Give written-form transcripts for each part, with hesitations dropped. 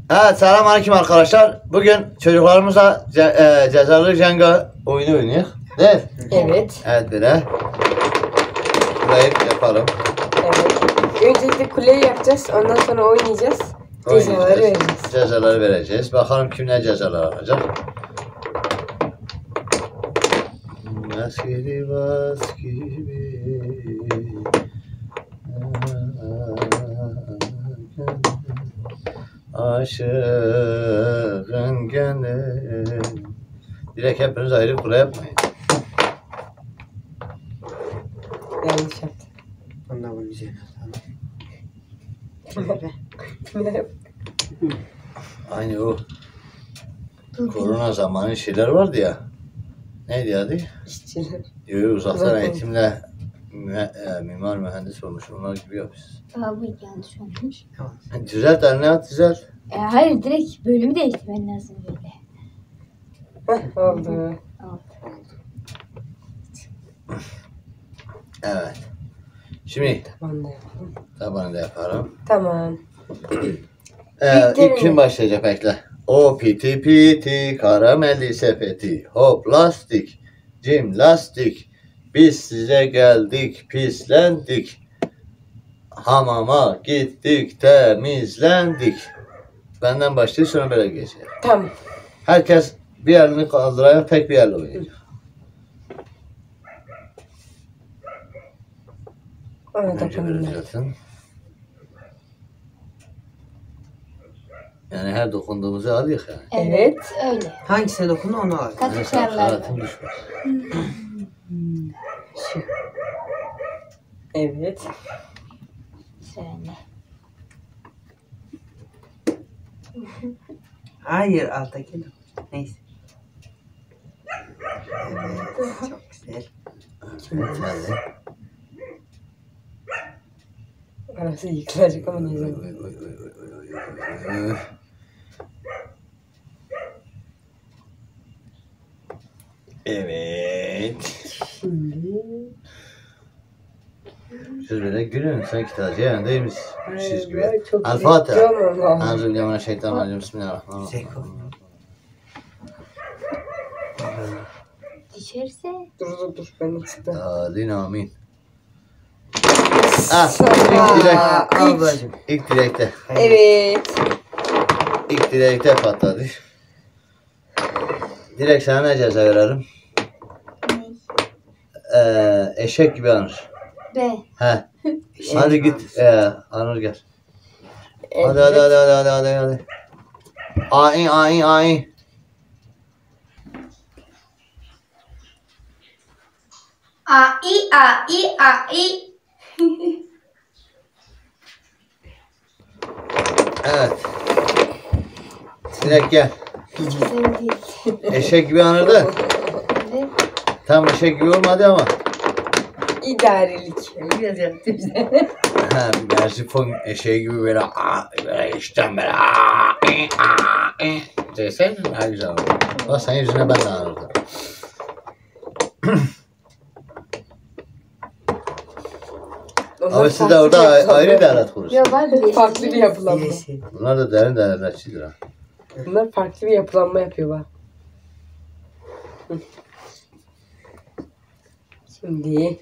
Evet, selamünaleyküm arkadaşlar. Bugün çocuklarımızla cezalı Jenga oyunu oynuyoruz. Değil mi? Evet. Evet, böyle. Burayı yapalım. Evet. Öncelikle kuleyi yapacağız. Ondan sonra oynayacağız. Cezaları vereceğiz. Cezaları vereceğiz. Bakalım kim ne cezalar alacak. Maskeli bas gibi. Aşığın gönlü. Direkt hepiniz ayrı kule yapmayın. Yanlış yaptım. Ondan bu güzel. Aynı o korona zamanı şeyler vardı ya. Neydi adı? İşçiler. Uzaktan eğitimle mimar mühendis olmuş. Onlar gibi yapıyoruz. Bu yanlış olmuş. Düzelt eline at, düzelt. Hayır, direkt bölümü değiştirmen lazım böyle. Heh, oldu. Evet. Şimdi Tabanı da yapalım. tabanı da yaparım. Tamam. İlk kim başlayacak, bekle. O piti piti karamelli sepeti hop lastik cim lastik biz size geldik pislendik hamama gittik temizlendik. Benden başlayıp sonra böyle geçelim. Tamam. Herkes bir elini kaldırıyor, tek bir elle oynayacak. Ona Önce tabanı böyle da. zaten. Yani her dokunduğumuzu alıyoruz yani. Evet. Öyle. Hangisine dokundu onu al. Kaçışlarla. Hayatım düşmez. Şu. Evet. Şöyle. Hayır alttaki de. Neyse. Evet. Çok güzel. Evet, hadi. Arası yıkılacak ama ne Oy, zaman. oy, oy, oy, oy, oy, oy, oy. Evet. Şimdi. Siz böyle gülün, sanki taze yerindeymiş. Siz gibi. Ay, çok El-Fatiha. zevkli ama Allah'ım. Euzubillahimineşşeytanirracim. Bismillahirrahmanirrahim. Düşerse. Dur. Ben de çıktım. Adin amin. Al bacım. İlk direkte. Evet. İlk direkte patladı. Direkt sana ne ceza verelim? Eşek gibi anır. B. He. Hadi git. Anır gel. Hadi. Ai. A-I. Evet. Direkt gel. Hiç güzel değil. Eşek gibi anırdı. Evet. Tam eşek gibi olmadı ama. İdarelik. Biraz yaptı bize. Ha, Mersifon eşeği gibi böyle işten böyle deseydin daha güzel olurdu. Bak senin yüzüne ben de anırdım. Ama siz de orada ayrı devlet kurursunuz. Yok, var da Farklı bir yapılanma. Birisi. Bunlar da derin devletçidir ha. Bunlar farklı bir yapılanma yapıyor bak. Hı. Şimdi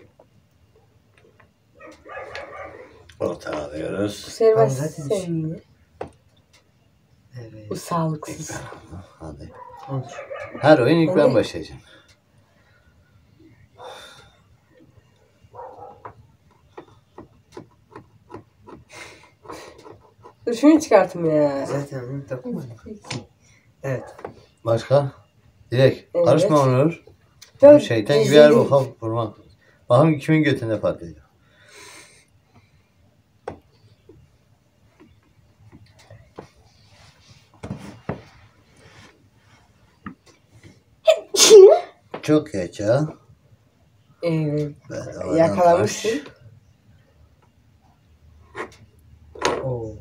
Orta bu alıyoruz. sefer Tamam, zaten sen yine. Evet. Bu sağlıksız. Hadi. Olur. Her oyun ilk ben Hadi. başlayacağım. Dur şunu çıkartım ya. Zaten onu dokunmadım. Evet. Başka? Direkt. Evet. Karışma Onur. Dur, Şeytan gibi izledim. yer bakalım vurmak. Bakın kimin götünde patlayacak. Çok geç ha. Evet. Bedavadan Yakalamışsın. Oo.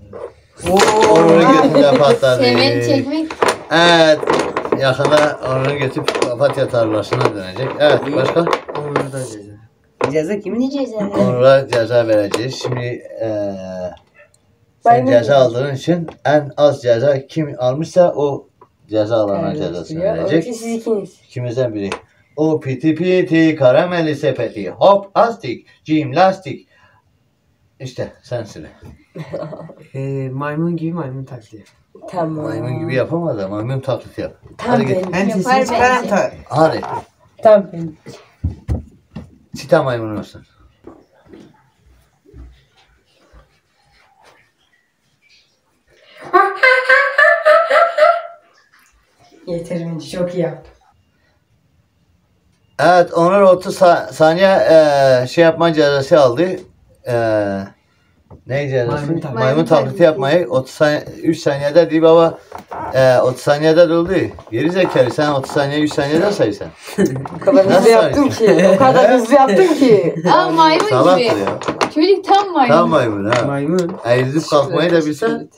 Onur'un götünde patladı. Sevmeni çekmek. Evet. Yakında Onur'un götü papatya tarlasına dönecek. Evet, başka? Onur da ceza. Ceza kimin? Ne ceza? Onur'a ceza vereceğiz. Şimdi Sen Maymun ceza gibi. aldığın için en az ceza kim almışsa o ceza alana Evet, cezasını ya. Onun için verecek. siz ikiniz. İkimizden biri. O piti piti karameli sepeti hop astik cimnastik. İşte sen söyle. Maymun gibi maymun taklidi. Tamam. Maymun gibi yapamaz da maymun taklidi yap. Tamam Hadi git. benim. Hem Yapar sesini çıkaran bence. ta... Hadi. Tamam benim. Çita maymun olsun. Yeterince çok iyi yaptım. Evet Onur 30 saniye şey yapma cezası aldı. Ne cezası? Maymun taklidi. Maymun taklidi yapmayı 30 saniye 3 saniyede değil baba. 30 saniyede doldu. Geri zekalı sen 30 saniye 3 saniyede saysan. O kadar hızlı Nasıl yaptım ki. O kadar hızlı yaptım ki. Aa maymun Salaktır gibi. ya. Çocuk tam maymun. Tam maymun ha. Maymun. Eğilip kalkmayı da bilsen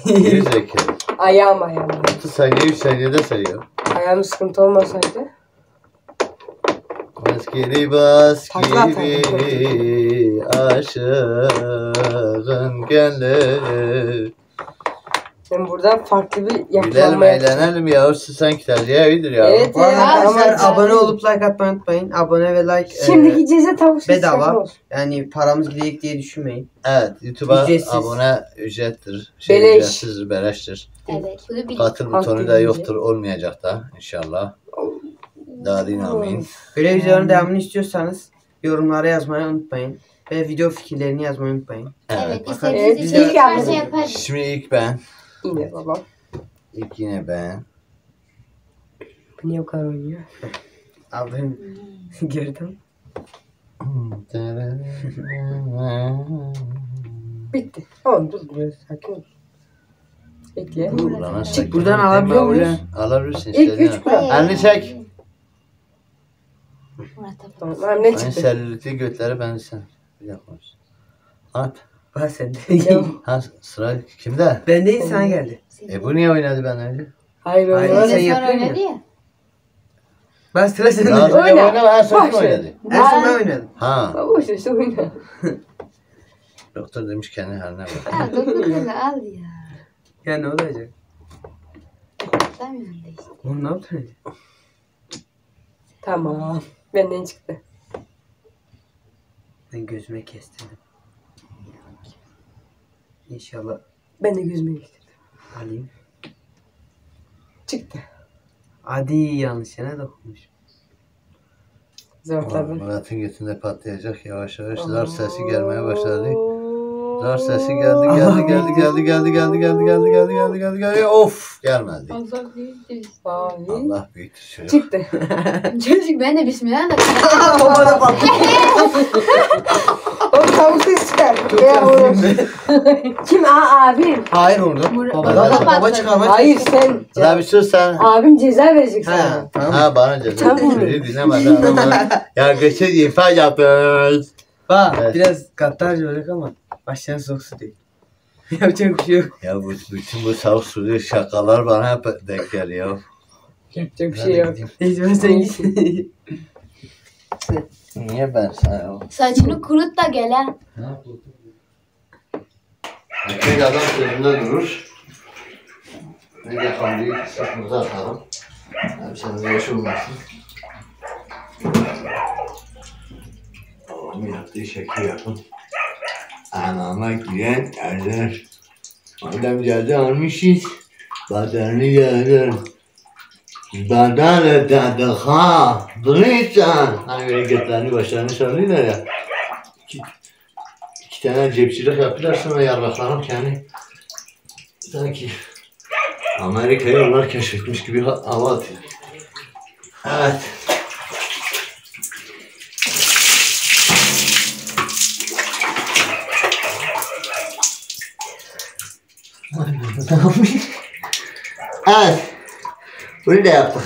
geri zekalı. Ayağım. 30 saniye 3 saniyede sayıyor. Ayağım sıkıntı olmasaydı. Baskeli baskeli Takla aşığın gönlü. Ben burada farklı bir Gülelim yapılanma yapacağım. eğlenelim ya. Siz sanki tercih iyidir ya. Evet Bu arada ya. arkadaşlar ama- abone olup like atmayı unutmayın. Abone ve like Şimdiki ceza tavuk sesi bedava. yapma olsun. Yani paramız gidecek diye düşünmeyin. Evet, YouTube'a Ücretsiz. abone ücrettir. Beleş. Ücretsizdir, beleştir. Evet. Bunu bil. Katıl Halk butonu da bilinci. yoktur, olmayacak da inşallah. Dadin amin. Böyle videoların devamını istiyorsanız yorumlara yazmayı unutmayın. Ve video fikirlerini yazmayı unutmayın. Evet. Evet. Evet, İstediğiniz ilk için her yaptım. şey yaparız. Şimdi ilk ben. Yine babam. İlk yine ben. Bu niye bu kadar oynuyor? Aldığım gördüm. Bitti. Tamam dur biraz sakin ol. Bekle. Buradan Çık buradan alabiliyor muyuz? Alabilirsin İlk istediğin. 3 kural. Elini çek. Murat abi. Tamam anne Hani çıktı. selülitli götleri ben sen. Bir dakika. At. Bak sen de. Devam. Ha sıra kimde? Ben değil sana geldi. Bu niye oynadı ben önce? Hayır Hayır, oynamadım. sen Sen yapıyorsun oynadı ya. ya. Ben sıra sende. Daha sonra Oyna. oynama en son kim Boş ver. oynadı? En son ben oynadım. Ha. Boş ver işte oyna. Doktor demiş kendi haline bak. Ha dokuz al ya. Ya ne olacak? Demiyorum da işte. Oğlum ne yaptın? Tamam. Benden çıktı. Ben gözüme kestirdim. İnşallah Ben de gözüme geçtirdim. alayım. Çıktı. Adi yanlış yana dokunmuş. Zorladım. Murat'ın götünde patlayacak yavaş yavaş. Zar sesi gelmeye başladı. Zar sesi geldi. Of gelmedi. Allah büyüktür. Mavi. Allah büyüktür çocuk. Çıktı. Çocuk ben de bismillah da. Bana bak. O tavuk sesi çıkar. Ya oğlum. Kim? Abim. Hayır orada. Murat- Baba çıkarmak. Hayır sen. La bir sus sen. Abim ceza verecek Ha sana. tamam. Ha bana ceza. Tamam. Seni dinlemedi adamlar. Ya geçen ifa yapıyoruz. Bak Evet. biraz katlarca olacak ama başlayan soğuk su değil. Yapacak bir şey yok. Ya bütün bu sağ sulu şakalar bana hep denk geliyor. Yapacak bir şey yok. Neyse ben sen git. Niye ben sana? Saçını kurut da gel ha. Erkek adam sözünde durur. Ne de hamleyi sırtımıza atalım. Hem senin de yaş olmasın. Babamın yaptığı şekil yapın. Anama giren erler. Madem geldi almışız. Badarını yedir. Badal dedi ha. Duysan. Hani böyle götlerini başlarını sarıyorlar ya. İki tane cepçilik yaptılar sonra yarraklanıp kendi sanki Amerika'yı onlar keşfetmiş gibi hava atıyor. Evet. Evet. Bunu da yaptık.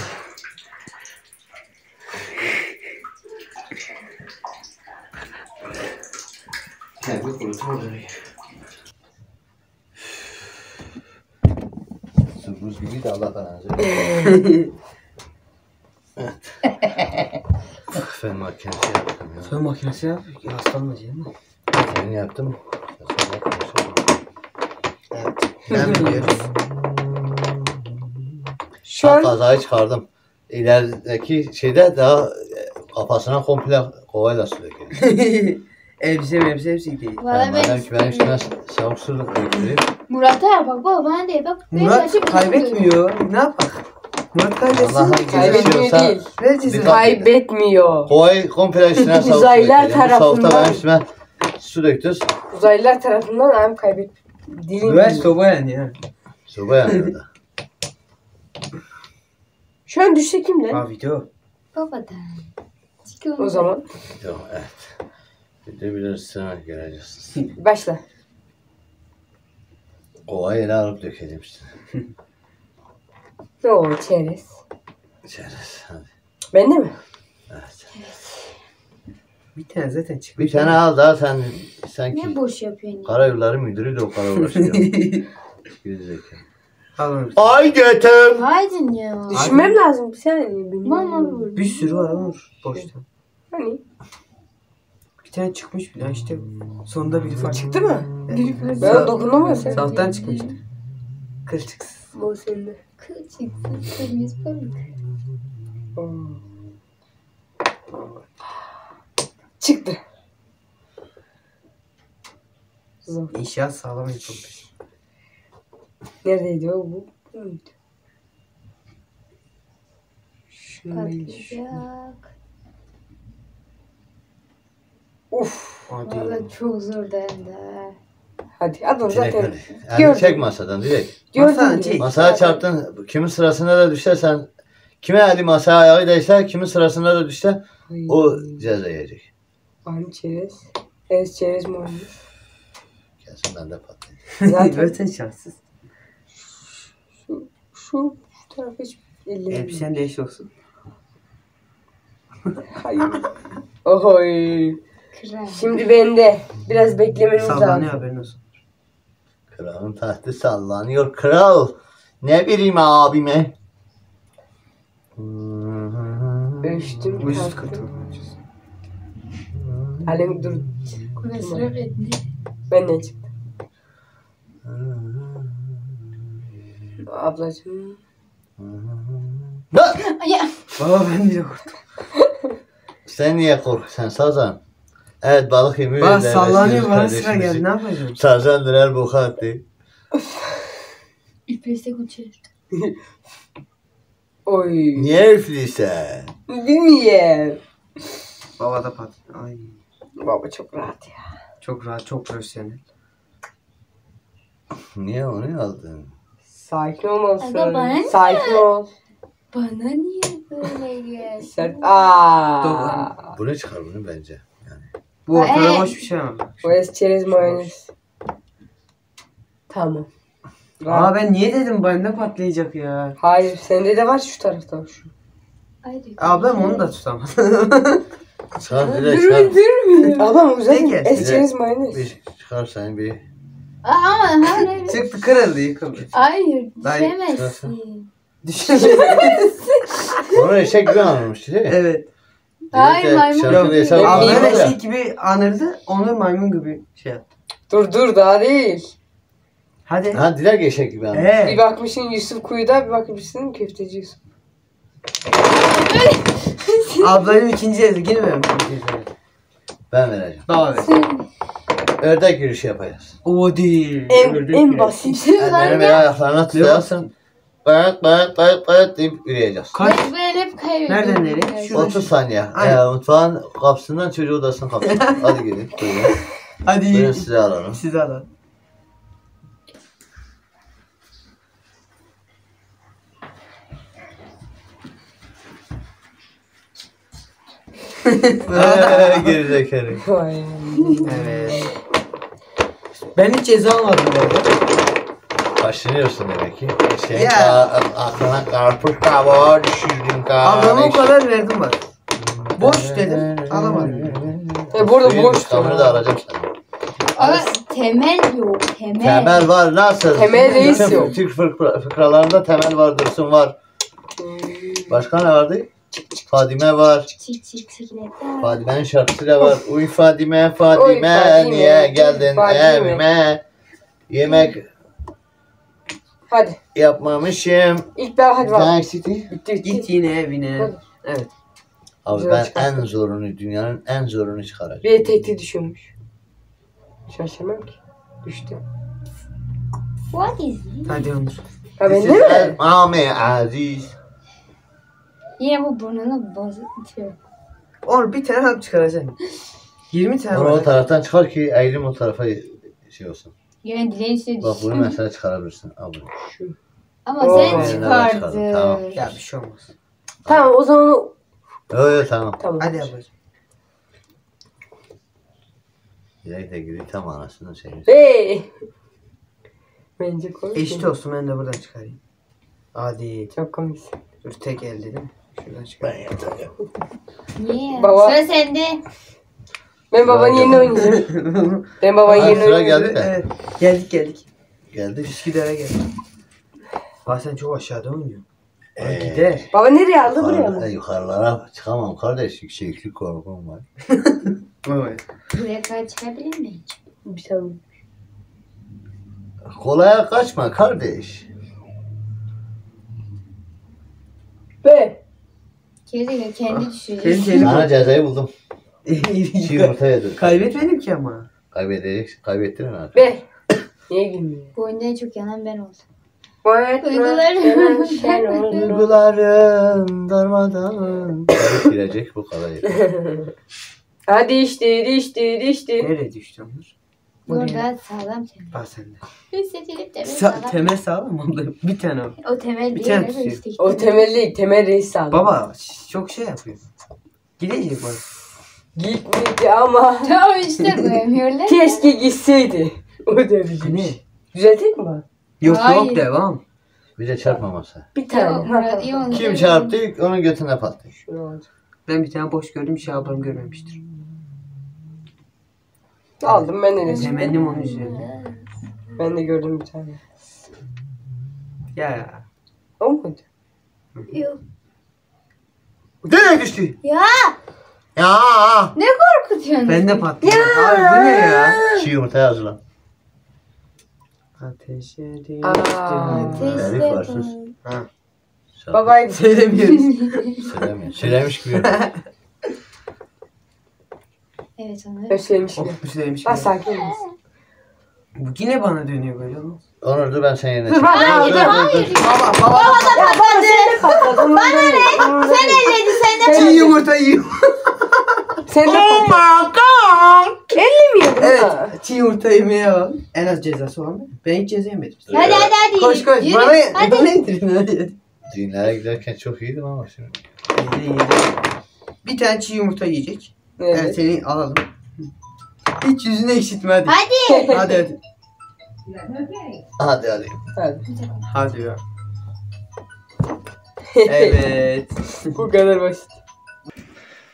Kendi kurutma orayı. Su buz gibi de Allah belanı versin. Fen makinesi yaptım ya. Fön makinesi yap. Hastanma değil mi? Ben yaptım. Fen makinesi yaptım. Ben biliyorum. Şu Ben an kazayı çıkardım. İlerideki şeyde daha kafasına komple kovayla su döküyor. elbise hepsi gidiyor. Valla ben Madem ki benim üstüme istemiyorum. soğuk su dökülüyor. Murat'a yap bak baba bana de bak. Murat kaybetmiyor. Ne yapak? Murat kaybetsin. Allah'ın kaybetmiyor gerekiyorsa değil. Vereceğiz. Bir Kaybetmiyor. kovayı komple üstüne soğuk su Uzaylılar döküyor. Bu soğukta tarafından- benim üstüme su döktünüz. Uzaylılar tarafından hem kaybet. Dilim Ver gibi. soba yani ya. Soba yanıyor da. Şu an düşse kim lan? Ha video. Babadan. Çıkıyor. O zaman Yok evet. Bir de bilirsiniz göreceğiz. başla. Kovayı ele alıp dökelim işte. Ne o çerez? İçeriz hadi. Bende mi? Evet. Bir tane zaten çıkmış. Bir tane al daha sen Ne sanki boş yapıyorsun ya? karayolları müdürü de o kadar uğraşıyor. Gerizekalı. Al onu. Ay götüm. Haydin ya. Düşünmem lazım bir saniye. Benim. Mama Bir sürü var Onur. Boşta. Hani? Bir tane çıkmış bile işte. Sonunda biri fark Çıktı mı? Evet. Ben dokundum ya sen. Salttan çıkmıştı. Kılçıksız. Bu sende. Kıl çıksın. Kırmızı balık. Çıktı. Zor. İnşaat sağlam yapılmış. Neredeydi o bu? Buydu. Şundaydı. Patlayacak. Uf. Hadi. Valla çok zor dendi. Hadi adam Direkt zaten hadi. gördüm. Elini çek masadan direkt. gördüm. Masana direkt. çek. Masaya çarptın. Kimin sırasında da düşse sen kime eli masaya ayağı değse kimin sırasında da düşse Ay. o ceza yiyecek. Bana çerez. Ez çerez mi olmuş? Gelsin ben de patlayayım. Zaten Zaten şanssız. şu tarafa hiç ellerim. Elbisen değiş olsun. Hayır. Ohoy. Kral. Şimdi bende. Biraz beklemeniz Sallanıyor lazım. haberin olsun. Kralın tahtı sallanıyor. Kral. Ne bileyim abime. Ölçtüm. Ucuz tarttım. kurtulmuş. Alem dur. Kulesine gitti. Benden çıktı. Ablacığım. Ya. Baba ben bile korktum. Sen niye korkuyorsun sazan? Evet balık yemeği. Bak sallanıyor bana sıra geldi. Ne yapacağım? Sazandır el bu hatti. İpeste uçuyor. Oy. Niye üflüysen? Bilmiyorum. Baba da pat. Ay. Baba çok rahat ya. Çok rahat, çok profesyonel. Niye onu aldın? Sakin olmalısın. Aga bana ne? Sakin ol. Bana niye böyle geldi? Sert. Aa. Bunu çıkar bunu bence. Bu ortada Ay. boş bir şey ama. Bu es çerez mayonez. Tamam. Aa ben niye dedim bende patlayacak ya. Hayır sende de var şu tarafta şu. Haydi. Ablam onu da tutamaz. Çıkar direkt çıkar. Ablam güzel. Peki. Es çerez mayonez. Bir çıkar sen bir. Ama hayır. Çıktı kırıldı yıkıldı. Hayır. Hayır. Düşemezsin. Düşemedi. Onu eşek gibi anlamıştı değil mi? Evet. Hayır, maymun Şarkıda gibi. hesap Ablam Ablam var ya. eşek gibi anırdı. Onu maymun gibi şey yaptı. Dur daha değil. Hadi. Ha direkt eşek gibi anlamış. Bir bakmışsın Yusuf kuyuda bir bakmışsın köfteci Yusuf. Ablanın ikinci yazı. Yine benim ikinci yazı. Ben vereceğim. Daha ver. Ördek yürüyüşü yapacağız. O değil. En basit. Ellerini bir ayaklarına tutarsın. Bayat bayat bayat bayat deyip yürüyeceğiz. Kaç? Ben hep kaybediyorum. Nereden nereye? Şuradan 30 saniye. Aynen. Mutfağın kapısından çocuğu odasının kapısına. Hadi gidin. Buyurun. Hadi. Buyurun size alalım. Size alın. Gerizekalı. Vay. Evet. Ben hiç ceza almadım böyle. Kaşınıyorsun demek ki. Ya. Aklına karpuz kabuğu düşürdün Ablama o kardeş. kadar verdim bak. Boş dedim. Alamadım. Burada boş. Kamını da alacağım sana. Ama temel yok. Temel. Temel var nasıl? Temel reis Bütün yok. Türk fıkralarında temel var, dursun var. Başka ne vardı? Fadime var. Çiçekler. Fadime'nin şarkısı da var. Uy Fadime, Fadime, Fadime, niye geldin Fadime. evime? Yemek Hadi. yapmamışım. İlk ben hadi Bir bak. tane eksikti. Bitti bitti. Git yine evine. Hadi. Evet. Abi Güzel ben çıkarttın. en zorunu, dünyanın en zorunu çıkaracağım. Bir tehdit düşüyormuş. Şaşırmam ki. Düştü. What is it? Hadi Onur. Ha ben This de is mi? Ahmet Aziz. Yine bu burnunu bozutuyor. Onur bir tane hap çıkaracaksın. 20 tane Onu o var. taraftan çıkar ki eğilim o tarafa şey olsun. Yani dileğin üstüne Bak bunu düşsün. mesela çıkarabilirsin. Al bunu. Ama Oo. sen Ben çıkardın. tamam. Ya bir şey olmaz. Tamam o zaman Yok yok tamam. tamam. Hadi ablacığım. Direkt de gidip tam anasını çekmiş. Hey. Bence komik. Eşit olsun ben de buradan çıkarayım. Hadi. Çok komik. Dur tek elde değil mi? Şuradan Ben çıkar. yapacağım. Niye? Baba. Sıra sende. Ben babanın yerine oynayacağım. Ben babanın Ha, yerine sıra oynayacağım. geldi de. Evet. Geldik. Geldi. Üsküdar'a geldik. Bak sen çok aşağıda oynuyorsun. Ay Ee, gider. Baba nereye aldı buraya mı? Yukarılara çıkamam kardeş. Yükseklik korkum var. Evet. Buraya kadar çıkabilir mi hiç? Bir saniye. Kolaya kaçma kardeş. Be. Kendi kendi düşürecek. Tehlikeli Sana bu. cezayı buldum. Çiğ yumurta yedim. Kaybetmedim ki ama. Kaybettirin artık. Be. Niye gülmüyor? Bu oyunda en çok yanan ben oldum. Duygularım. Duygularım darmadağın. Girecek bu kadar. Ha düştü. Nereye düştü Onur? Burada sağlam temel. Bak sende. Hissedilip temel sağlam. Temel sağlam abla. Bir tane o. O temel Bir değil. tane evet, tutuyor. işte O temel değil. Temel reis aldı. Baba çok şey yapıyor. Gidecek bak. Gitmedi ama. Tamam işte koyamıyorlar. Keşke gitseydi. O derece. Ne? Düzeltecek mi bak? Yok Hayır. devam. Bir de çarpmaması. Bir Yok, tane. Murat iyi onu Kim söyledi. çarptı? Onun götüne patladı. Şunu alacağım. Ben bir tane boş gördüm. Şey ablam görmemiştir. Aldım ben de resim. Temennim onun üzerinde. Ben de gördüm bir tane. Ya. O muydu? Yok. Nereye düştü? Ya Ya. ne korkutuyorsun? Ben de patladı. Abi bu ne ya? Çiğ yumurta hazırlan. Ateşe Aa. düştü. Elif varsız. Ha. Babaydı. Söylemiyoruz. Söylemiyor. Söylemiş gibi. Evet onu. Ben söylemişim. Oh bir söylemiş. Bak sakin ol. Bu yine bana dönüyor böyle ama. Onur dur ben senin yerine Dur çıkayım. bana Dur, aldı. dur, dur. Baba. Ya bana sen de patladın. Bana ne? Sen elledin sen de. Çiğ yumurta yiyor. Sen de patladın. Elle mi yedin? Evet. Ha? Çiğ yumurta yemeye bak. En az cezası olan ben. Ben hiç ceza yemedim. Hadi. Koş. Yürü. Bana Hadi. bana indirin hadi. Düğünlere giderken çok iyiydim ama şimdi. Yedi. Bir tane çiğ yumurta yiyecek. Evet Evet. seni alalım. Hiç yüzünü eksiltme hadi. Hadi. Hadi. Hadi hadi. Hadi. Hadi ya. Evet. Bu kadar basit.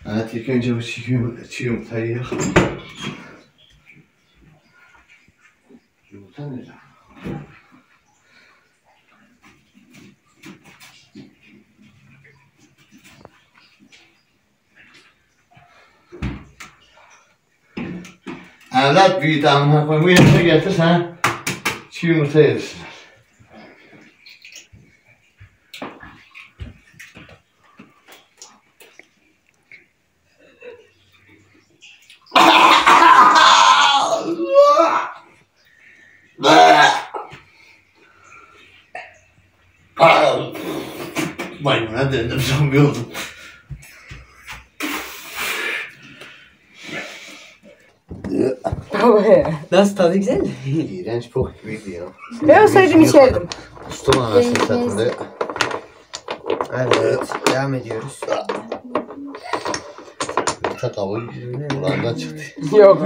Evet ilk önce bu çiğ yumurtayı yiyor. Yumurta ne? Evlat büyüdü amına koyayım. Bu yumurta getir sen. Çiğ yumurta yedirsin. Maymuna döndüm, zombi oldum. Baba ya. Nasıl tadı güzel mi? İğrenç bok gibiydi ya. Ben olsaydım içerdim. Kustum anasını satıldı. Evet. Devam ediyoruz. Yumurta kabuğu kulağından çıktı. Yok.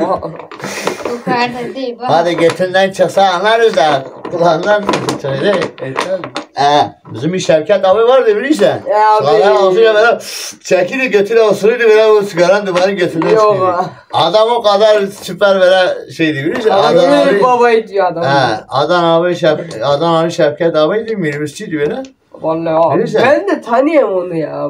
O kadar da değil. Bak. Hadi götünden çıksa anlarız da kulağından söyle. Evet abi. Bizim bir Şevket abi vardı bilirsen. Ya abi. Sigara ağzıyla böyle çekili götüyle osuruydu böyle o sigaranın duvarın götünden Yok çıkıyordu. ha. Adam o kadar süper böyle şeydi bilirsen. Adnan Adam abi, babayı diyor adam. Adnan abi Şevket abiydi minibüsçüydü böyle. Vallahi abi. Bilirsen. Ben de tanıyorum onu ya.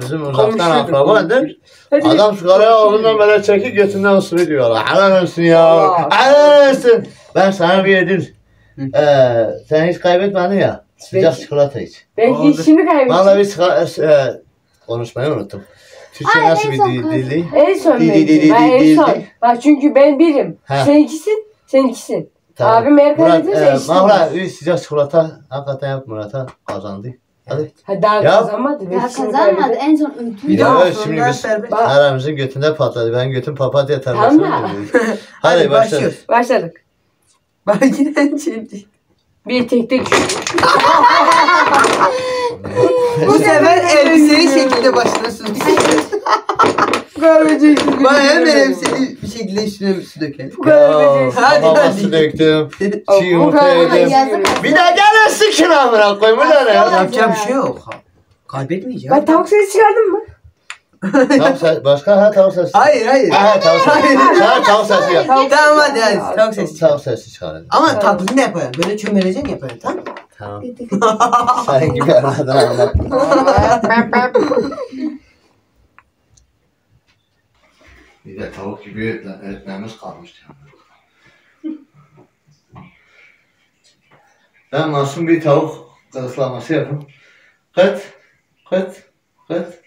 Bizim uzaktan komşuyduk. akrabadır. Hadi. Adam sigarayı ağzından böyle çekip götünden osuruyor diyorlar. Helal olsun ya. Allah. Helal olsun. Ben sana bir yedir. Sen hiç kaybetmedin ya. Sıcak Peki. çikolata iç. Ben Oldu. hiç şimdi Vallahi kaybettim. bir konuşmayı unuttum. Türkçe Ay, nasıl en bir son dildi? En son Di- di- di- benim. di- Ben di- en son. di- Bak çünkü ben birim. Ha. Sen ikisin. Sen ikisin. Abim eğer Murat, kaybederse eşit Mahla olur. bir sıcak çikolata hakikaten yap Murat'a kazandı. Hadi. Ha daha Ya. kazanmadı. Ben Daha şimdi kazanmadı. kaybettim. En son ödül. Bir Ya, daha evet, sonra şimdi biz- serbest. Bak. Aramızın götünde patladı. Ben götüm papatya Tamam tarlasına da. dönüyor. Hadi Hadi başlayalım. başlıyoruz. Başladık. Bak yine şimdi. Bir tek tek Bu sefer elbiseli şekilde başlasın. görmeyeceksin. Bana hemen elbiseli bir şekilde üstüne su dökelim. Görmeyeceksin. Hadi, Hadi hadi. su döktüm. Oh, Çiğ yumurta bu yedim. kadar yazık. Bir daha gel sıkın amına koyayım. Bu ne ya? Yapacak bir şey yok. Kaybetmeyeceğim. Ben tavuk sesi çıkardım mı? Tavuk sesi. Başka ha tavuk sesi. Hayır hayır. Ha tavuk sesi. Ha tavuk sesi yap. Tamam hadi tavuk sesi. Tavuk sesi çıkarın. Ama taklidini yaparım. Böyle çömeleceksin yaparım tamam mı? Tamam. Sen gibi aradan anlat. Bir de tavuk gibi etmemiz kalmıştı. Ben masum bir tavuk ıslaması yapayım. Kıt, kıt, kıt.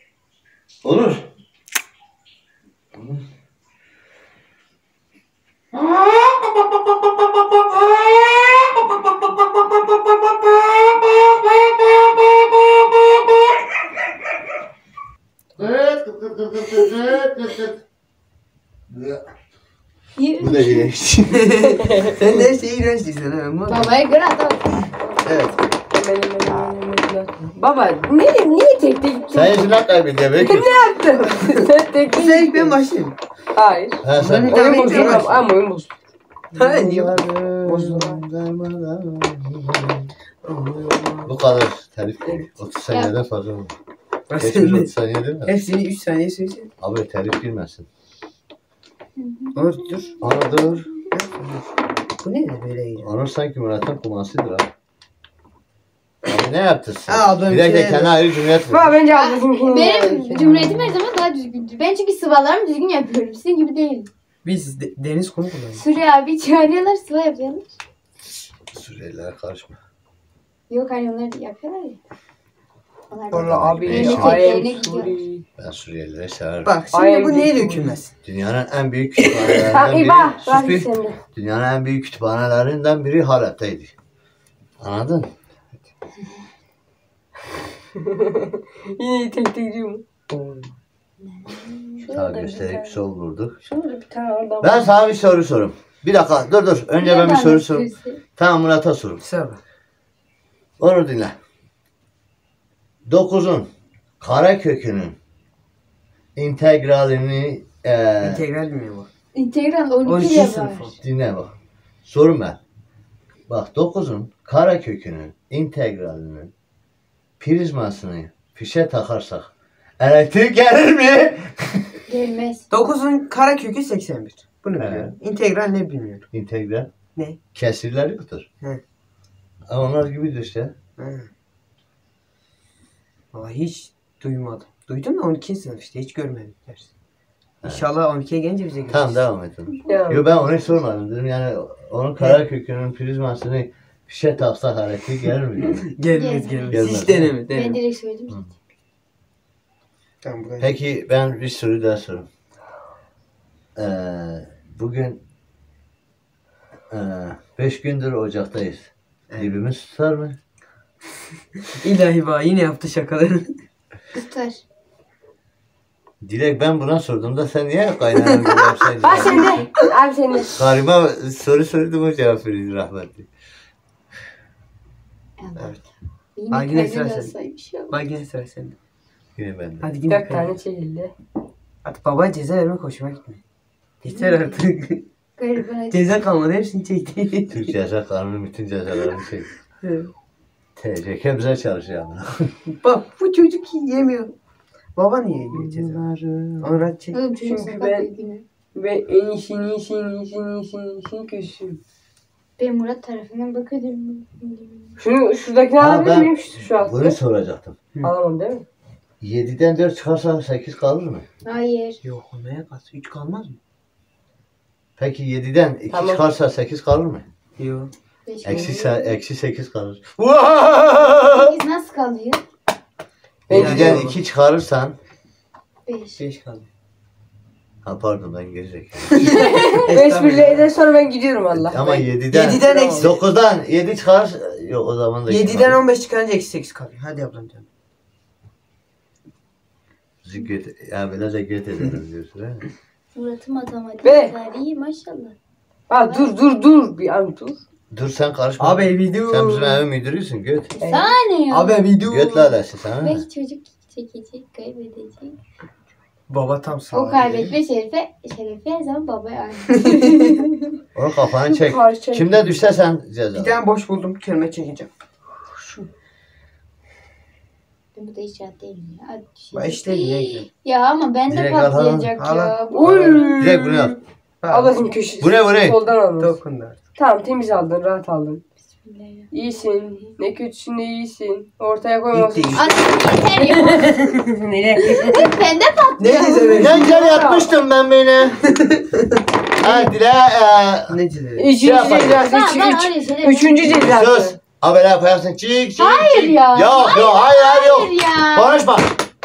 Olur. Olur. Bu da yine işte. Sen de her şeyi iğrenç değilsin ha. Babaya göre adam. Evet. Baba niye tek tek? Sen yüzünden kaybediyor belki. Ne yaptın? Sen tek Sen tek. ilk ben başlayayım. Hayır. Ha sen. Ben- Oyun Tamam, bozuldu tamam. ama oyun bozuldu. Ha niye? Bu kadar telif değil. 30 saniyeden fazla mı? Geçmiş 30 saniye değil mi? Hepsini 3 saniye söyleyeceğim. Abi telif girmesin. Onur dur. Ana dur. Bu ne de böyle iyi? Onur sanki Murat'ın kumasıdır abi. Abi ne yaptın sen? Ha, ablam Bir dakika şey- kendine ayrı cümle etme. Baba bence ablasının Benim cumhuriyetim her zaman daha düzgündür. Ben çünkü sıvalarımı düzgün yapıyorum. Sizin gibi değil. Biz deniz kum kullanıyoruz. Suriye abi çağırıyorlar sıva yapıyorlar. Suriyelilere karışma. Yok hani onlar da yapıyorlar ya. Onlar da- Valla abi. Memleketlerine I am gidiyor. sorry. Ben Suriyelilere severim. Bak Ay, şimdi bu neyle bir- hükülmez? Dünyanın en büyük Tamam kütüphanelerinden iyi biri. bak. Sus Bak bir. sen de. Dünyanın en büyük kütüphanelerinden biri Halep'teydi. Anladın? Yine tek tek gidiyorum. Sağ gösterip sol vurduk. Şurada bir tane adam. Ben sana bir soru sorayım. Bir dakika dur. Önce ben bir soru sorayım. Tamam Murat'a sorayım. Kısa bak. Onu dinle. 9'un karekökünün integralini İntegral bilmiyor bu. İntegral 12 12 de sınıf var. o. dinle bak. Sorum ben. Bak 9'un karekökünün integralinin prizmasını fişe takarsak elektrik gelir mi? Gelmez. 9'un karekökü 81. Bunu He. biliyorum. İntegral ne bilmiyorum. İntegral. Ne? Kesirler yoktur. He. Onlar gibidir işte. Ha. Valla hiç duymadım. Duydum da 12. sınıf işte hiç görmedim ders. İnşallah 12'ye gelince bize görürüz. Tamam devam edelim. Devam. Yo ben onu hiç sormadım dedim yani onun karekökünün prizmasını fişe taksak elektrik gelir mi dedim. Gelmez gelmez. Gelmez. Hiç deneme Ben deneme. direkt söyledim. Tamam buraya. Peki ben bir soru daha sorayım. Bugün 5 gündür ocaktayız. Dibimiz tutar mı? İlahi bak yine yaptı şakaları. Tutar. Dilek ben buna sorduğumda sen niye kaynağını gibi yapsaydın? Bak sen de. Abi sen de. Karıma soru sordum o cevap verildi rahmetli. Evet. Yine Ay, yine kaybeder sıra olsaydı bir şey olmaz. Bak yine sıra sende. Yine bende. Hadi yine 4 tane çekildi. Artık baba ceza vermek hoşuma gitmiyor. Yeter artık. Gariban acı. Ceza kalmadı hepsini çekti. Türk Ceza Kanunu bütün cezalarını şey. TCK bize çalışıyor ama. Bak bu çocuk yemiyor. Baba niye yiyor ceza? Onu çek. Oğlum çocuk Çünkü sakat ben- bir günü. Ve en iyisini köşüyorum. Ben Murat tarafından bakıyordum. Şuradakini Ha, alabilir ben miyim şu Bunu altta? soracaktım. Alamam değil mi? 7'den 4 çıkarsa 8 kalır mı? Hayır. Yok o neye kalsın? 3 kalmaz mı? Peki 7'den 2 Tamam. çıkarsa 8 kalır mı? Yok. 5 Eksi 8 kalır. 8 nasıl kalıyor? 7'den 2 çıkarırsan 5. 5 kaldı. ha pardon ben gerizekalı. 5 birleyden sonra ben gidiyorum Allah. Ama 7'den 7'den eksi. 9'dan 7 çıkar. Yok o zaman da 7'den 15 çıkarınca eksi 8 kalıyor. Hadi ablam canım. Ya böyle de göt edelim diyorsun he. Murat'ın matematik Ve- tarihi maşallah. Ha dur bir an dur. Dur sen karışma. Abi video. Sen bizim evin müdürüsün göt. Sana ne ya? Abi video. Göt lalesi sana ne? Belki çocuk çekecek, kaybedecek. Baba tam sağ. O kaybetme şerefe her zaman babaya ait. Onu kafanı çek. Parça- Kimde düşse sen ceza. Bir tane boş buldum. Kelime çekeceğim. Bu da hiç rahat değilim ya. Hadi düşün. Bak işte ne güzel. Ya ama ben de Direkt al, patlayacak al, ya. al. Oy. Direkt bunu al. Ablacım köşesi. Bu ne? Soldan aldın. Dokundu. Tamam temiz aldın rahat aldın. Bismillah. İyisin. Ne kötüsün ne iyisin. Ortaya koymasın. Gitti. Anne yeter ya. Nereye? Ben de Ne güzel. Ne güzel yatmıştım ben beni. Ha dile Ne güzel. Üçüncü yapalım. cezası. Ben öyle şeyler. Üçüncü sus. cezası. Abi ne yaparsın? Çık çık. Hayır çık. ya. Yok yok hayır yok. Hayır ya. Konuşma.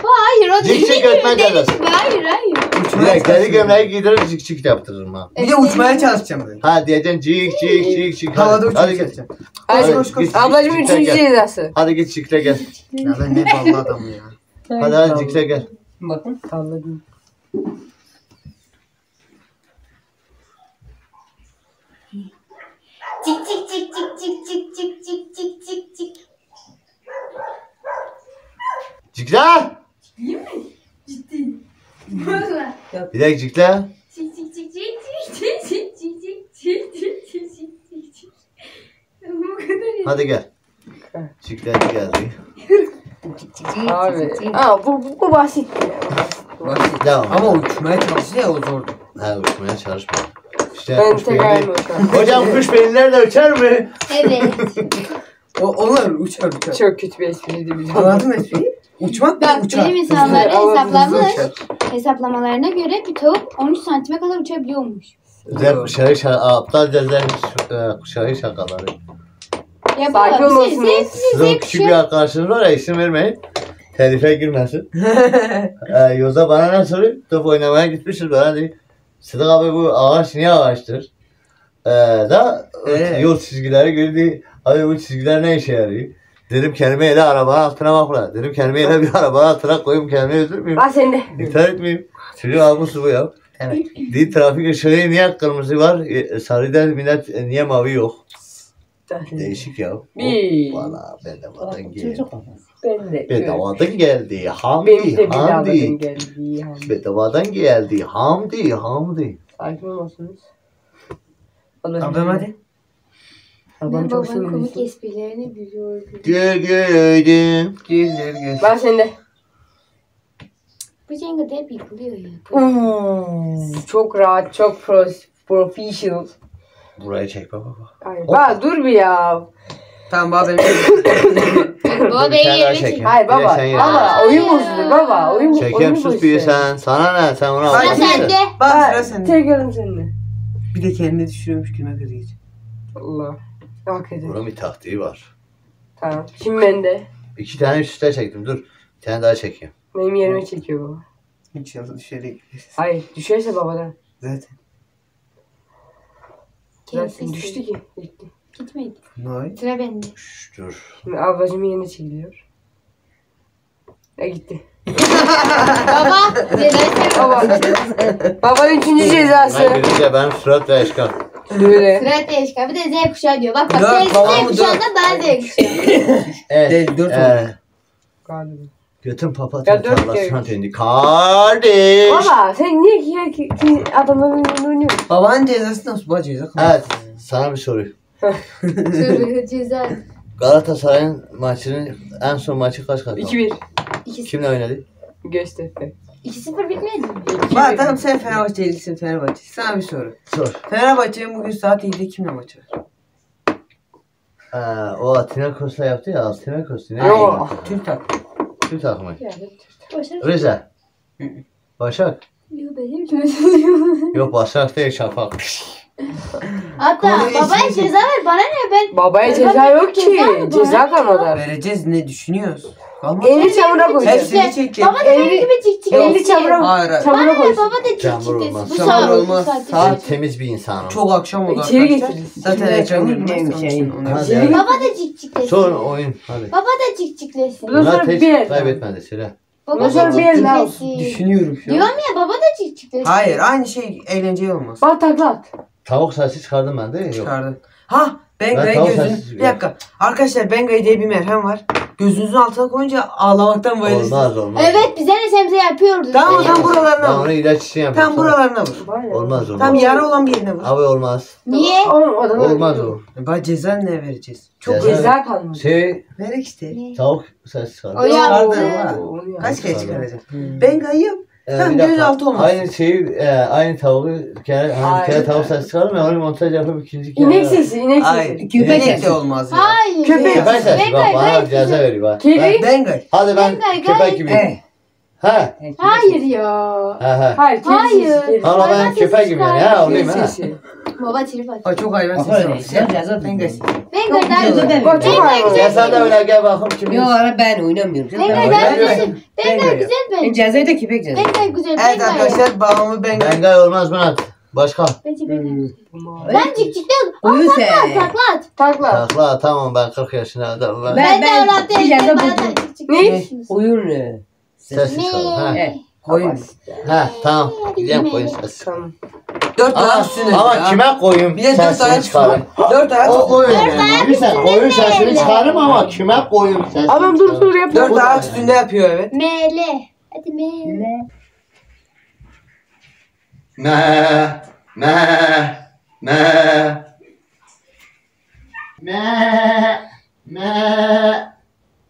Hayır o Cik değil. cik ötme cezası. Hayır hayır. Direkt deli gömleği giydirir cik cik yaptırırım ha. Bir de uçmaya çalışacağım ben. Ha diyeceksin cik cik cik cik. Havada Hadi uçmaya git. çalışacağım. Hadi koş, koş. git, Ablacım cikle üçüncü gel. cezası. Hadi git cikle gel. Ya ben ne ballı adamım ya. Hadi cikle gel. Bakın salladım. Cik cik cik cik cik cik cik cik cik cik cik. Cikle. Bir dakika cikle. Cik cik cik cik cik cik cik cik cik cik cik cik cik cik. Bu kadar ya. Hadi gel. Cikle geldi. Abi. Aa bu basit. Devam. Ama uçmaya çalıştı ya o zordu. Ha uçmaya çalışma. İşte Ben kuş tekrar beyinli. mı şu an? Hocam kuş beyinler de uçar mı? Evet. Onlar uçar uçar. Çok kötü bir espriydi bizim. Anladın mı espriyi? Uçmak da Bak uçar. bilim insanları Havada hesaplamalarına göre bir tavuk 13 santime kadar uçabiliyormuş. Güzel şahı aptal cezler şahı şakaları. Ya Sakin baba olsun. Sizin küçük bir arkadaşınız var ya isim vermeyin. Telife girmesin. Yoza bana ne soruyor? Top oynamaya gitmişiz bana diyor. Sıdık abi bu ağaç niye ağaçtır? Yol çizgileri gördü. Abi bu çizgiler ne işe yarıyor? Dedim kendime ele arabanın altına bakla. Dedim kendime ele bir arabanın altına koyayım kendimi öldürmeyeyim. Aa sen de. İntihar etmeyeyim. Çocuğu almışsın bu ya. Evet. Değil trafik ışığı niye kırmızı var? Sarıda millet niye mavi yok? Değişik ya. Bir. Valla bedavadan geldi. Ben de. Bedavadan geldi. Benim de Hamdi, bir daha Hamdi. geldi. Bedavadan geldi. Hamdi, Hamdi. Sakin olmasınız. Ablam hadi. Ablam Ben çok babanın komik sinirli. esprilerini gülüyor. Gördüm. Gel gel. Ben sende. Bu Jenga da hep yıkılıyor ya. Çok rahat, çok professional. Burayı çek baba. Hayır. Bak dur bir ya. Tamam baba benim. Baba Bir bey tane daha yerine çek. çek. Hayır baba. sen ye. Baba oyun bozuldu baba. Oyun Çekem sus bozuldu. bir sen. Sana ne? Sen ona Sıra Sıra almışsın. sende. Bak sıra sende. Tekrar seninle. Bir de kendini düşürüyormuş gülme krizi geçiyor. Allah. Hak ederim. Bunun bir taktiği var. Tamam. Şimdi ben de. 2 tane üst üste çektim. Dur. Bir tane daha çekeyim. Benim yerime çekiyor baba. İnşallah düşerek gideriz. Hayır. Düşerse babadan. Zaten. Zaten Keyifli düştü ki. Gitti. Gitmedi. Ne? Sıra bende. Şşş, dur. Şimdi ablacımın yerine çekiliyor. Gitti. Baba. Cezayı Baba. Babanın üçüncü cezası. Ben birinci ben surat ve eşkal. Böyle. Sıra değişken. Bir de Z kuşağı diyor. Bak Dört, Z tamam mı? kuşağında daha Z kuşağı. Evet. Değil, 4 oldu. Galiba. Götün papatya Ya dört tarlasına kere. döndü. Kardeş. Baba sen niye ki adamların yanında oynuyorsun? Babanın cezası nasıl? Bu ceza kaldı. Evet. Sana bir soru. Soru ceza. Galatasaray'ın maçının en son maçı kaç kaç? 2-1. 2-0. Kimle oynadı? Göztepe. 2-0 bitmedi mi? Bak tamam sen Fenerbahçelisin Fenerbahçe. Sana bir soru. Sor. Fenerbahçe'nin bugün saat 7'de kimle maçı var? O Atinakos'la yaptı ya. Atinakos. Ne? Yok. Türk takımı. Türk takımı. Başak. Rize. Başak. Yok benim kime söylüyorum. Yok Başak değil Şafak. Hatta Konuyu babaya içine- ceza ver bana ne ben. Babaya ceza yok ki. Ceza mı? Ceza kalmadı. Vereceğiz ne düşünüyoruz? Kalmadı. Elini çamura koyacağız. Hepsini çekeceğiz. Baba da benim gibi cik Elini çamura Hayır hayır. çamura Bana ne koysun. baba da cik Çamur cik desin. olmaz. Bu Çamur saat- olmaz. bu saatte Saat- Ben temiz bir insanım. Çok akşam oldu İçeri arkadaşlar. getiririz. Zaten ekran görmez. Neymiş onun için şeyin? onu Hadi yapacağız. ya. Baba da cik cik desin. Son oyun hadi. Baba da cik cik desin. Bundan sonra Murat hiç bir. kaybetmedi söyle. Baba Bundan sonra da bir cik cik el daha desin. Düşünüyorum şu an. Diyorum ya baba da cik cik desin. Hayır aynı şey eğlenceli olmaz. Bak takla at. Tavuk sesi çıkardım ben de yok. Çıkardın. Ha Ben Bengay tavuk gözün. sessiz Bir dakika. Arkadaşlar Bengay diye bir merhem var. Gözünüzün altına koyunca ağlamaktan bayılırsınız. Olmaz. Evet bize ne semze yapıyordu. Tamam Sen tam Ben buralarına onu vur. ilaç için yapıyorum. Tam buralarına vur. Olmaz Tam olmaz. yara olan bir yerine vur. Abi olmaz. Niye? Olmaz o. Bak ceza ne vereceğiz? Çok Ceza- Ceza kalmadı. Şey verek işte. tavuk sesi çıkardım. O yaptı. Çıkardın ha. Oo, Kaç kere Çıkardım. çıkaracaksın? Bengay yap. Tamam, bir dakika. gözaltı olmaz. Aynı şeyi aynı tavuğu bir kere Hayır. tavuk sesi çıkardım ya onu montaj yapıp ikinci kere. İnek sesi, inek Hayır. sesi. Köpek Köpek de sesi. olmaz ya. Hayır. Köpek. Köpek sesi bak Bengay, bana gayet ceza güzel. veriyor bak. Kedi. Bengay. Hadi ben Bengay, köpek gayet- gibiyim. Evet. Ha? Hayır ya. Ha. Hayır, kedi Hayır. sesi. Kedi Ama ben Hayvan köpek sesi gibiyim yani çıkar. ha olayım Kedi ha. sesi. Baba trip at. Ay çok hayvan sesi Aferin, var. sen ceza Bengay. Bengay Çok daha güzel güzel. değil. Bak çok Bengay hayvan. Ya güzel. sen de öyle gel bakalım kim Yok ara ben oynamıyorum. Sen Bengay ben daha Bengay. güzel. Bengay Bengay. güzel Ben ben. cezayı da köpek cezası. Bengay güzel. Evet Bengay. arkadaşlar babamı Bengay. Bengay olmaz Murat. Başka. Bence Bengay. Ben cik cik değil. Uyu sen. Takla at. Takla. Takla tamam ben 40 yaşında adamım ben. Ben- Ben de öyle bir değil. yerde Bana buldum. da cik cik Ne? desin. Oyun. Ses çıkalım ha. Evet. Koyun. Ha tamam. Gideyim koyun ses. Tamam. 4 Ama, ayak üstüne. ama ya. kime koyun Bir de 4 ayak sesini çıkarım. 4 ayak. O koyun ayak yani. Bir sen koyun sesini çıkarım ama kime koyun sesini Adam dur dur yap. 4 ayak üstünde yapıyor evet. Mele. Hadi mele. Me me me me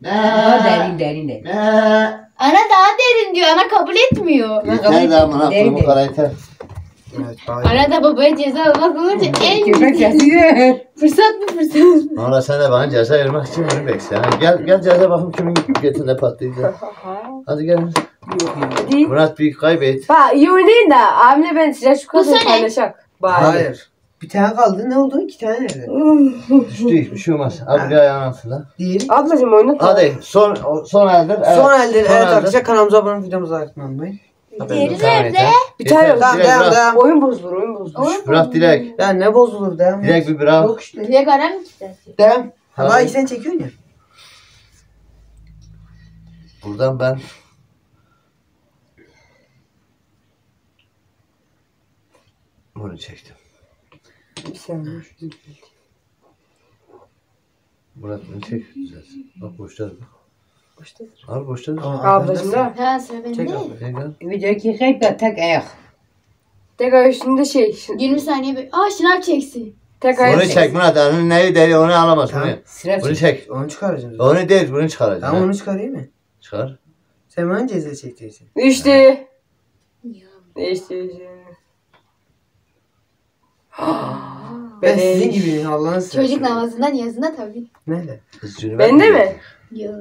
Daha derin derin derin. me Ana daha derin diyor. Ana kabul etmiyor. Yeter de amına koyayım bu kadar yeter. Evet Ana da babaya ceza almak olunca en Köpek cezası. fırsat bu fırsat. Valla sen de bana ceza vermek için beni bekle. Ha, gel ceza bakayım kimin götünde patlayacak. Hadi gel. Hadi. Murat bir kaybet. Bak iyi oynayın da abimle ben size şu kadar Bu sene. paylaşak. Bari. Hayır. Bir tane kaldı. Ne oldu? 2 tane nerede? Düştü hiçbir şey olmaz. Abi bir ayağın altında. Diğeri. Ablacım oynat. Hadi son eldir. Evet. Son elde evet Son arkadaşlar kanalımıza abone olup videomuza like atmayı. Diğeri Tamam, nerede? yeter. Bir tane Yeter, yok. Tamam direkt devam bırak. devam. Oyun bozulur, oyun bozulur. Bırak direkt. Ya ne bozulur devam. Direkt bir bırak. Yok işte. Direkt ara mı istersin? Devam. Tamam. Ama sen çekiyorsun ya. Buradan ben bunu çektim. Bir saniye. Murat bunu çek. Düzelsin. Bak boşta. Boştadır. Abi boşta. Ablacım da. Ha sıra Çek bende. abi. Gel. Videodaki kayıp da tek ayak. Tek ayak üstünde şey. 20 saniye bir... Aa şınav çeksin. Tek ayak. Onu çek Murat. Onu neyi deli onu alamaz. Tamam. Bunu. Sıra Bunu çek. Onu çıkaracağım. Onu değil bunu çıkaracağım. Tamam onu çıkarayım mı? Çıkar. Sen bana ceza çekeceksin. İşte. İşte. Ben sizin gibiyim Allah'ın seversen. Çocuk namazından yazında tabii. Nerede? Kızcığını Bende mi? Yo.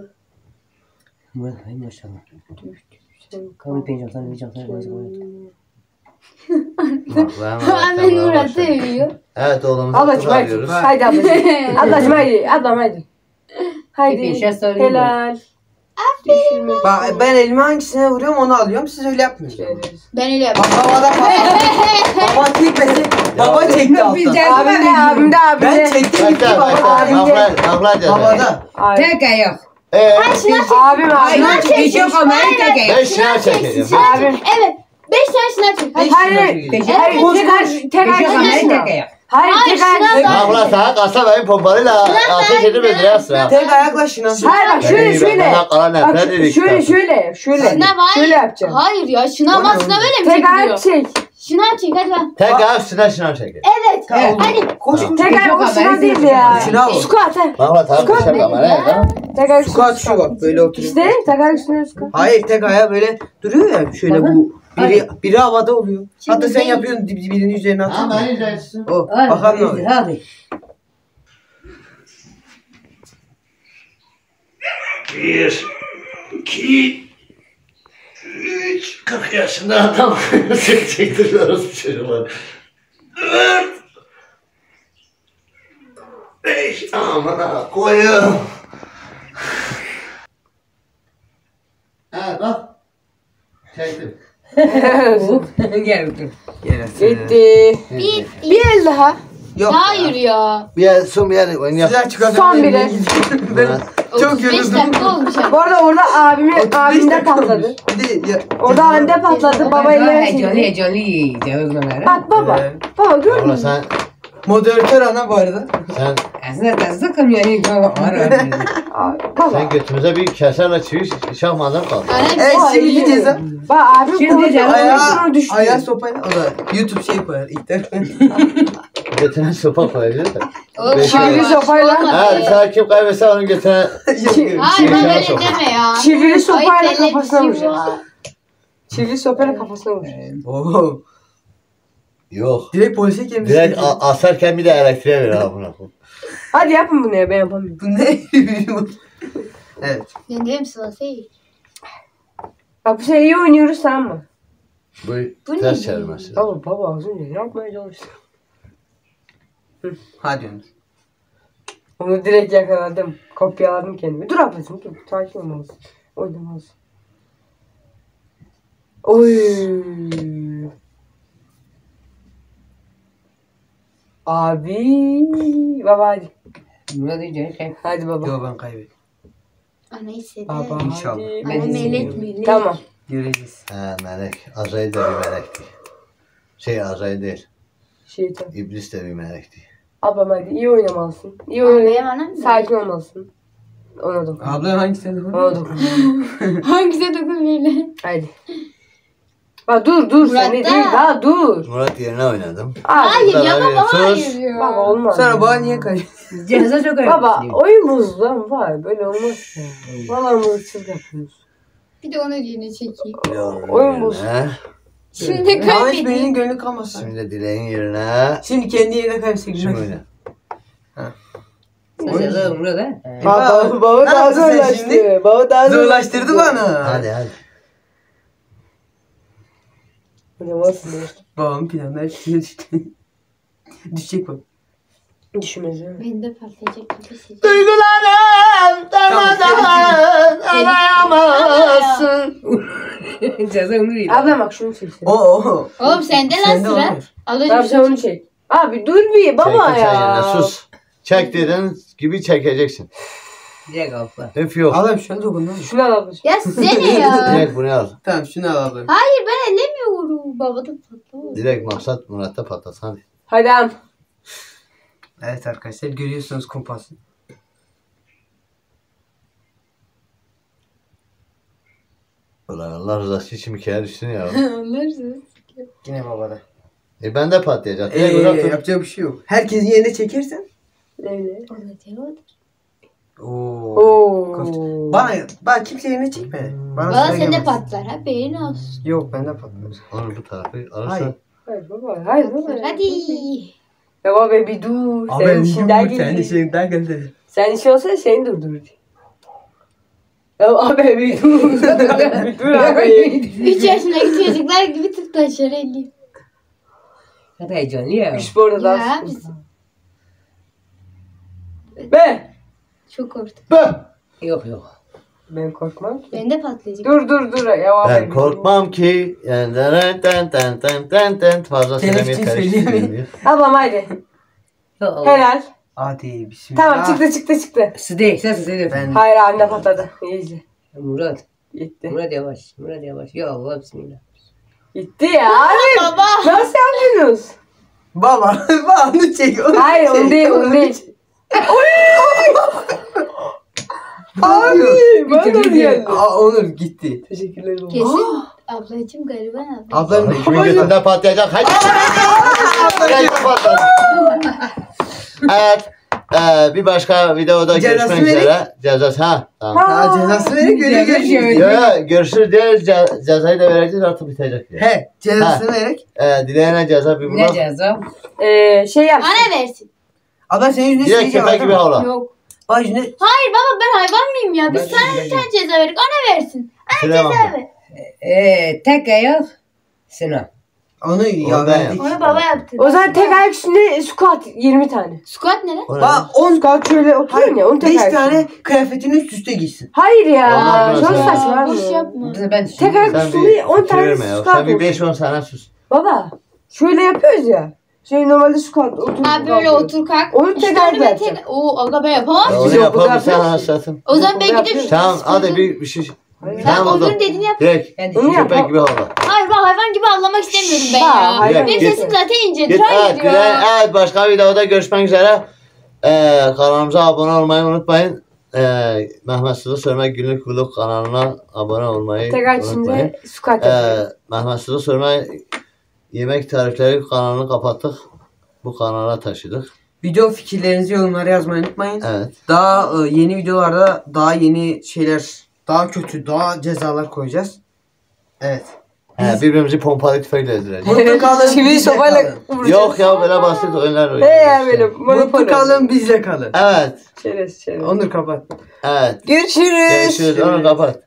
Murat hay maşallah. Kabul pencereden bir canlı Hemen Murat'ı övüyor. Evet oğlumuzu Ablacım haydi. arıyoruz. Haydi ablacım. Ablacım haydi. Ablam haydi. Haydi. Bir şey sorayım mı? Helal. Düşürme. Bak ben elime hangisine vuruyorum onu alıyorum. Siz öyle yapmıyorsunuz. Ben öyle Bak yapıyorum. havada baba çekmedi. Baba çekti alttan. Abim de abim Ben de. çektim gitti Bekle baba. bekle. Abla ceza. Havada. Abi. Tek ayak. Abim Hayır, abim. hiç yok ama tek ayak. Ben şınav çekeceğim. Abim. Evet. 5 tane şınav çek. Hadi. Hayır. Peşin Hayır. Tek ayak. Tek yok ama ayak. tek ayak. Hayır. Hayır, Tek ayak. şınav da- Abla sana kalsa benim pompalıyla ateş edip öldürüyorsun ha. Tek ayakla şınav. Hayır bak şöyle şöyle. Benden kalan Bak nefret edik. şöyle. Şınav hayır. Şöyle yapacağım. Hayır ya şınav O ne aslında oğlum? böyle mi Tek ayak çekiliyor? çek. Şınav çek hadi ben. Tek ayak üstüne şınav çeker. Evet. Tamam. Hadi. Koş. Tek ayak o sınav değil ya. Şınav o. Squat he. Abla tamam Squat dışarı ama ne? Tek ayak Squat şu bak böyle oturuyor. İşte tek ayak üstüne squat. Hayır tek ayağı böyle duruyor ya şöyle bu. Biri havada oluyor. Hatta sen yapıyorsun birinin üzerine Tamam atıyorsun. ben izlersin. O bakalım ne oluyor. Hadi. 1, 2, 3, 40 yaşında adam sık çektiriyoruz bir şey var. 4, Amına koyayım. Evet bak. Çektim. Gel otur. Bitti. Bir. Bir el daha. Yok. Hayır ya. Bir yer son bir yer oynayalım. Sizler çıkartın. Son biri. Ben çok 35 yoruldum. dakika olmuş ama. Bu arada orada abimde dakika patladı. Bir de ya. Orada anne patladı. Baba Heyecanlı elleri heyecanlı yiyeceğiz bunları. Bak baba. Evet. Baba gördün Abla mü? sen Moderatör ana bu arada. sen Aslında sıkım yani. Baba. sen götümüze bir keserle çivi şahmadan kaldı. Anne Evet Ay, şimdi iyi. ceza. Bak abim Şimdi konuşuyor. canım, Ayağı, düştü. ayağı sopayla o da YouTube şey koyar ilk defa. Götüne sopa koyacağız da. Oğlum, Beş Çivili ay. sopayla. Ha sen kim kaybetse onun götüne Hayır bana öyle Şey, deme ya. Çivili sopayla Ay, tele kafasına bir vuracağız. var. Çivili sopayla kafasına vuracağız. Oo. yok. Direkt polise gelmiş. Direkt asarken bir de elektriğe ver abi buna. Hadi yapın bunu ya ben yapamıyorum. Bu ne? Evet. Ben diyorum sırası iyi. Bak bu sefer iyi oynuyoruz tamam mı? Bu ters çevirmesi. Baba az önce ne yapmaya çalıştın? Hadi Ömür. Onu direkt yakaladım. Kopyaladım kendimi. Dur ablacığım dur. Sakin olmalısın. Oynamalısın. Oy. Abi. Baba hadi. Murat diyecek. Hadi baba. Yo ben kaybettim. Ana hissede. Baba İnşallah. hadi. Ana Ben melek izliyorum. melek. Tamam. Göreceğiz. Ha melek. Azrail de bir melekti. Azrail değil. Şeytan. İblis de bir melekti. Ablam hadi iyi oynamalısın. İyi Annem oynayın. anam. Sakin olmalısın. Ona dokun. Abla hangisine de Ona dokun. Hangisi dokun böyle? Hadi. Bak dur sen ne Murat'ta. değil daha dur. Murat yerine oynadım. Abi. Hayır ya Zarar baba veriyorsunuz. hayır ya. Baba olmaz. Sonra bana niye kaybettin? Ceza çok önemli. Baba oyun bozdu lan var böyle olmaz ya. Valla mırçız yapıyoruz. Bir de onu yerine çekeyim. Oyun bozdu. Yerine. Şimdi Ahmet Bey'in kaybedeyim. gönlü kalmasın. Şimdi dileğin yerine. Şimdi kendi yerine kaybetsek Şimdi güzel. oyna. Ceza Murat ha. Baba Ne daha yaptın sen zorlaştı. şimdi? Baba daha Zorlaştırdı bana. Hadi. Oynamazsın dostum. Babamın planları suya düştü. Düşecek bak. Düşmez ya. Ben de patlayacak gibi hissediyorum. Duygularım darmadan arayamazsın. Ceza Murat. Ablam bak şunu çeksin. Oo. Oğlum sende lan Sende sıra. olur. Az Tamam önce sen onu çek. Abi dur bir baba Çektim sen yerine, ya. sus. Çek dedin gibi çekeceksin. Direkt abla. Öf yok. Adam şuna dokun lan. Şunu al ablacığım. Ya sene ya. Direkt bunu al. Tamam şunu al abla. Hayır ben ellemiyorum. Baba da patladı. Direkt maksat Murat'ta patlasın hadi. Hadi am. Evet arkadaşlar görüyorsunuz kumpası. Ulan Allah rızası için bir kere düşsün ya. Alırsın. Yine babada. Ben de patlayacak. Direkt uzak dur. Yapacak bir şey yok. Herkesin yerine çekersen. Öyle. Oo. Oo. Bana kimse yerine çekme. Bana sıra sende gelmez. patlar haberin olsun. Yok bende patlar. Onu bu tarafı Hayır. alırsa. Hayır baba. Hayır baba. Hadi. Ya baba bir dur. Abi Senin işinden sen geliyor. işinden geldi. Sen işi olsa seni durdurur. Ya abi bir dur. Bir dur abi. 3 yaşındaki çocuklar gibi tıp taşır elli. Hadi heyecanlı ya. İş bu arada daha Ya sıkıntı. biz Be. çok korktum. Yok yok. Ben korkmam ki. Ben de patlayacak. Dur. Ya abi. Ben korkmam ki. Fazla Telif söylemeye için karıştırmayayım söyleyemeyim. diyor. Ablam haydi. Yok. Helal. Hadi bismillah. Tamam çıktı. Sıdek sen sıdek. Ben Hayır anne patladı. İyice. Murat. Gitti. Murat yavaş. Murat yavaş. Ya Allah bismillah. Gitti ya abi. Baba. Nasıl yapıyorsunuz? baba onu çek. Hayır onu değil onu değil. Abi bana da geldi. Aa Onur gitti. Teşekkürler baba. Kesin ablacığım gariban abla. Ablam Kimin götünde patlayacak? Hadi. Direkt patlasın. Evet. Bir başka videoda Cezası görüşmek verin. üzere. Cezası ha. Tamam. Aa cezası verin görüşürüz. Görüşürüz diyoruz. Cezayı da vereceğiz artık bitecek. Yani. He cezasını vererek. Dileyene ceza bir Ne bulalım. ceza? Şey yap. Bana versin. Abla senin yüzüne Direkt sileceğim. köpek gibi havla. Yok. Bak yüzüne. Hayır baba ben hayvan mıyım ya? Biz Ben sana de bir tane ceza verdik. Ona versin. Süleyman. Ceza ver. Tek ayak. Sınav. Onu ya ben verdik. Onu baba yaptı. O zaman tek ayak üstünde squat 20 tane. Squat ne lan? O ne? Bak 10 Squat şöyle oturuyor ya, onu tek 5 ayak tane üstünde. kıyafetini üst üste giysin. Hayır ya. Olmaz Çok ya. saçma Boş abi. yapma. Ben Tek ayak Sen üstünde bir 10 fikir tane verme ya. squat Sen bir olsun. 5-10 tane sus. Baba şöyle yapıyoruz ya. Şey normalde squat oturup Ha böyle otur kalk. Onu tek İşte ayak onu ben yapacağım. Oo aga ben yapamam. Ya Biz onu okulda yapalım sen yapıyoruz. anasatın. O zaman ben Okulda gidip yapıyoruz. Tamam hadi bir şey. Hayır. Sen Tamam o olduğunu zaman. dediğini yap. Direkt. Ben Onu yap. Köpek gibi havla. Hayır ben hayvan gibi avlamak istemiyorum ben Bak, ya. hayvan Benim gibi. sesim zaten incedir. Git Hayır evet güzel. Evet başka videoda görüşmek üzere. Kanalımıza abone olmayı unutmayın. Mehmet Sılı Sörmek Günlük Vlog kanalına abone olmayı Tek ayak unutmayın. üstünde squat yapıyoruz. Mehmet Sılı Sörmek yemek tarifleri kanalını kapattık. Bu kanala taşıdık. Video fikirlerinizi yorumlara yazmayı unutmayın. Evet. Daha yeni videolarda daha yeni şeyler, daha kötü, daha cezalar koyacağız. Evet. Birbirimizi pompalı tüfekle öldüreceğiz. Mutlu kalın. Çivi bizle sopayla kalın. vuracağız. Yok ya böyle basit oyunlar He oynuyoruz ya işte. böyle Mutlu monopoli. kalın, bizle kalın. Evet. Şerez. Onur kapat. Evet. Görüşürüz. Görüşürüz. Onu kapat.